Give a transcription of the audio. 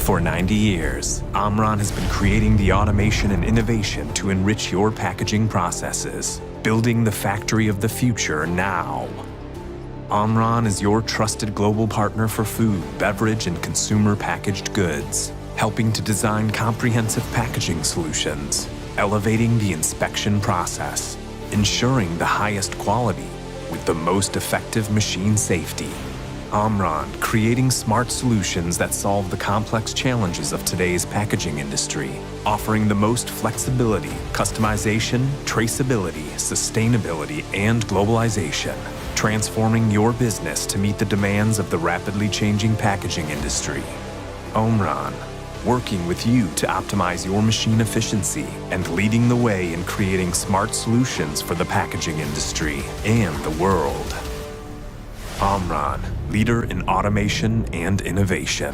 For 90 years, Omron has been creating the automation and innovation to enrich your packaging processes, building the factory of the future now. Omron is your trusted global partner for food, beverage, and consumer packaged goods, helping to design comprehensive packaging solutions, elevating the inspection process, ensuring the highest quality with the most effective machine safety. Omron, creating smart solutions that solve the complex challenges of today's packaging industry, offering the most flexibility, customization, traceability, sustainability, and globalization, transforming your business to meet the demands of the rapidly changing packaging industry. Omron, working with you to optimize your machine efficiency and leading the way in creating smart solutions for the packaging industry and the world. Omron, leader in automation and innovation.